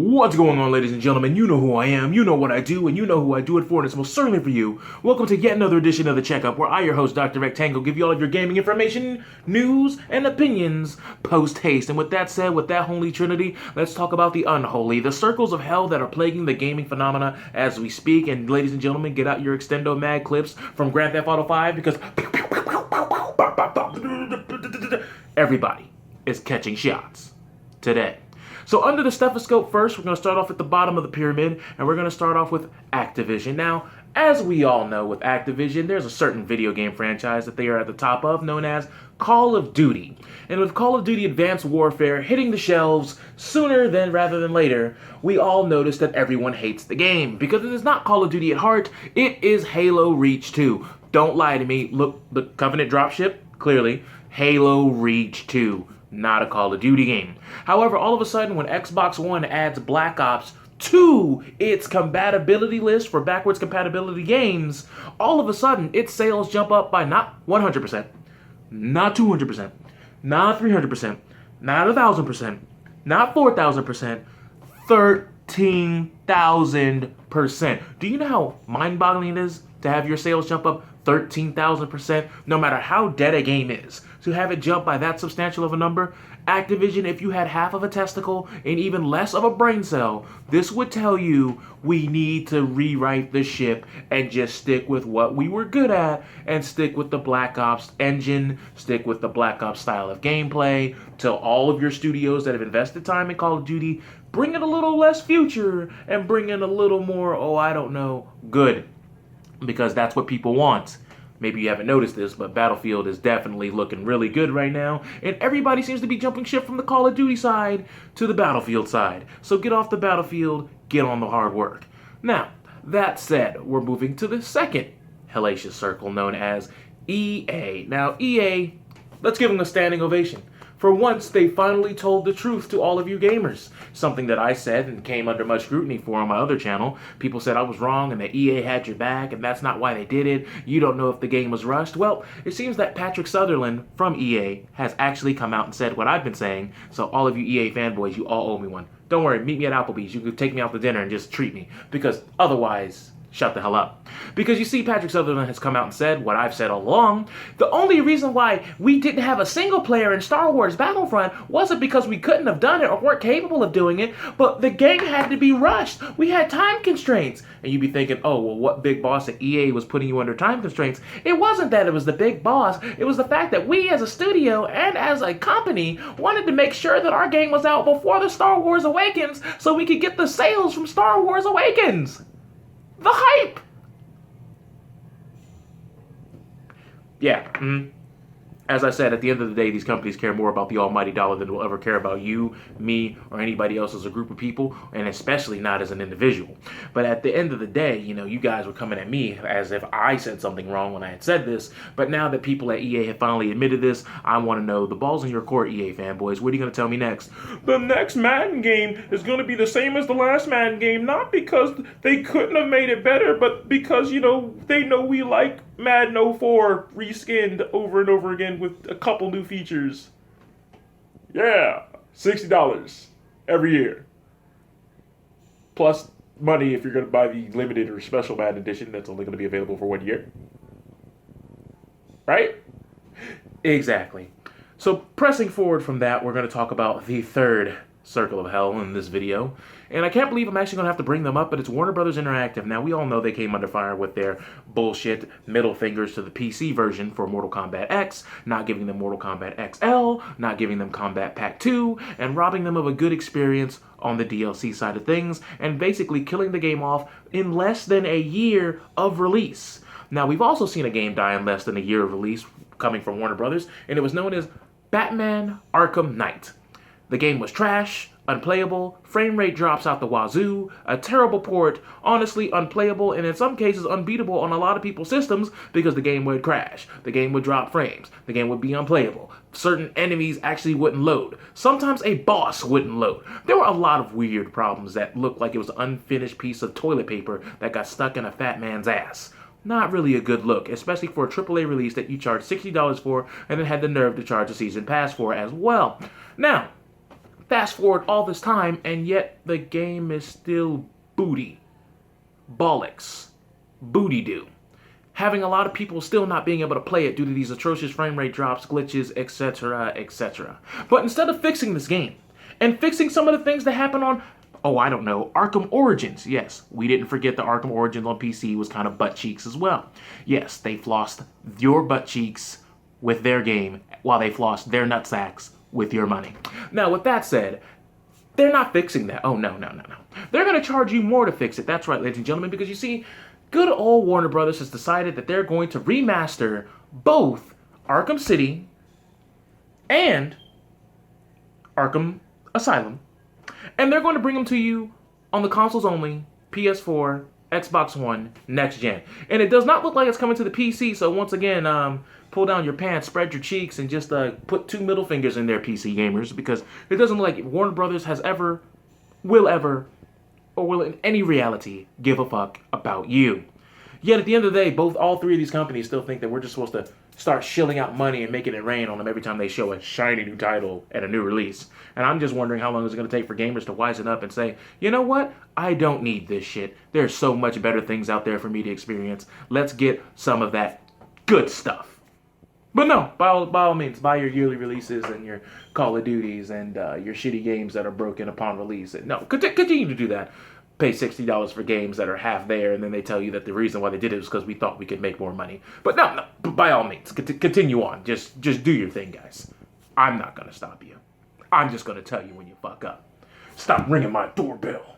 What's going on, ladies and gentlemen? You know who I am, you know what I do, and you know who I do it for, and it's most certainly for you. Welcome to yet another edition of The Checkup, where I, your host, Dr. Rectangle, give you all of your gaming information, news, and opinions post-haste. And with that said, with that holy trinity, let's talk about the unholy, the circles of hell that are plaguing the gaming phenomena as we speak. And ladies and gentlemen, get out your extendo mag clips from Grand Theft Auto 5, because everybody is catching shots today. So under the stethoscope first, we're going to start off at the bottom of the pyramid, and we're going to start off with Activision. Now, as we all know with Activision, there's a certain video game franchise that they are at the top of, known as Call of Duty. And with Call of Duty Advanced Warfare hitting the shelves sooner rather than later, we all notice that everyone hates the game, because it is not Call of Duty at heart, it is Halo Reach 2. Don't lie to me. Look, the Covenant dropship, clearly, Halo Reach 2. Not a Call of Duty game. However, all of a sudden, when Xbox One adds Black Ops to its compatibility list for backwards compatibility games, all of a sudden, its sales jump up by not 100%, not 200%, not 300%, not 1,000%, not 4,000%, 13,000%. Do you know how mind-boggling it is to have your sales jump up 13,000%, no matter how dead a game is? To have it jump by that substantial of a number, Activision, if you had half of a testicle and even less of a brain cell, this would tell you we need to rewrite the ship and just stick with what we were good at and stick with the Black Ops engine, stick with the Black Ops style of gameplay. Tell all of your studios that have invested time in Call of Duty, bring in a little less future and bring in a little more, good. Because that's what people want. Maybe you haven't noticed this, but Battlefield is definitely looking really good right now, and everybody seems to be jumping ship from the Call of Duty side to the Battlefield side. So get off the Battlefield, get on the hard work. Now, that said, we're moving to the second hellacious circle known as EA. Now, EA, let's give them a standing ovation. For once, they finally told the truth to all of you gamers. Something that I said and came under much scrutiny for on my other channel. People said I was wrong and that EA had your back and that's not why they did it. You don't know if the game was rushed. Well, it seems that Patrick Sutherland from EA has actually come out and said what I've been saying. So all of you EA fanboys, you all owe me one. Don't worry, meet me at Applebee's. You can take me out to dinner and just treat me. Because otherwise, shut the hell up. Because you see, Patrick Sutherland has come out and said what I've said all along. The only reason why we didn't have a single player in Star Wars Battlefront wasn't because we couldn't have done it or weren't capable of doing it, but the game had to be rushed. We had time constraints. And you'd be thinking, oh, well, what big boss at EA was putting you under time constraints? It wasn't that it was the big boss. It was the fact that we as a studio and as a company wanted to make sure that our game was out before the Star Wars Awakens so we could get the sales from Star Wars Awakens. The hype! Yeah, As I said, at the end of the day, these companies care more about the almighty dollar than will ever care about you, me, or anybody else as a group of people, and especially not as an individual. But at the end of the day, you guys were coming at me as if I said something wrong when I had said this, but now that people at EA have finally admitted this, I want to know, the ball's in your court, EA fanboys. What are you going to tell me next? The next Madden game is going to be the same as the last Madden game, not because they couldn't have made it better, but because, they know we like Madden 04 reskinned over and over again with a couple new features. Yeah, $60 every year. Plus money if you're going to buy the limited or special Madden edition that's only going to be available for 1 year. Right? Exactly. So pressing forward from that, we're going to talk about the third circle of hell in this video. And I can't believe I'm actually going to have to bring them up, but it's Warner Brothers Interactive. Now, we all know they came under fire with their bullshit middle fingers to the PC version for Mortal Kombat X, not giving them Mortal Kombat XL, not giving them Combat Pack 2, and robbing them of a good experience on the DLC side of things, and basically killing the game off in less than a year of release. Now, we've also seen a game die in less than a year of release coming from Warner Brothers, and it was known as Batman Arkham Knight. The game was trash, unplayable, frame rate drops out the wazoo, a terrible port, honestly unplayable, and in some cases unbeatable on a lot of people's systems because the game would crash, the game would drop frames, the game would be unplayable, certain enemies actually wouldn't load, sometimes a boss wouldn't load. There were a lot of weird problems that looked like it was an unfinished piece of toilet paper that got stuck in a fat man's ass. Not really a good look, especially for a AAA release that you charged $60 for and then had the nerve to charge a season pass for as well. Now, Fast forward all this time, and yet the game is still booty. Bollocks. Booty doo. Having a lot of people still not being able to play it due to these atrocious frame rate drops, glitches, etc., etc. But instead of fixing this game, and fixing some of the things that happen on, oh, I don't know, Arkham Origins. Yes, we didn't forget the Arkham Origins on PC was kind of butt cheeks as well. Yes, they flossed your butt cheeks with their game while they flossed their nutsacks with your money. Now, with that said, they're not fixing that. Oh, no. They're going to charge you more to fix it. That's right, ladies and gentlemen, because you see, good old Warner Brothers has decided that they're going to remaster both Arkham City and Arkham Asylum. And they're going to bring them to you on the consoles only, PS4, Xbox One, next gen. And it does not look like it's coming to the PC, so once again, pull down your pants, spread your cheeks, and just put 2 middle fingers in there, PC gamers, because it doesn't look like Warner Brothers has ever, or will in any reality give a fuck about you. Yet at the end of the day, all three of these companies still think that we're just supposed to start shilling out money and making it rain on them every time they show a shiny new title and a new release. And I'm just wondering how long it's going to take for gamers to wisen up and say, you know what? I don't need this shit. There's so much better things out there for me to experience. Let's get some of that good stuff. But no, by all means, buy your yearly releases and your Call of Duties and your shitty games that are broken upon release. No, continue to do that. Pay $60 for games that are half there, and then they tell you that the reason why they did it was because we thought we could make more money. But no, by all means, continue on. Just do your thing, guys. I'm not going to stop you. I'm just going to tell you when you fuck up. Stop ringing my doorbell.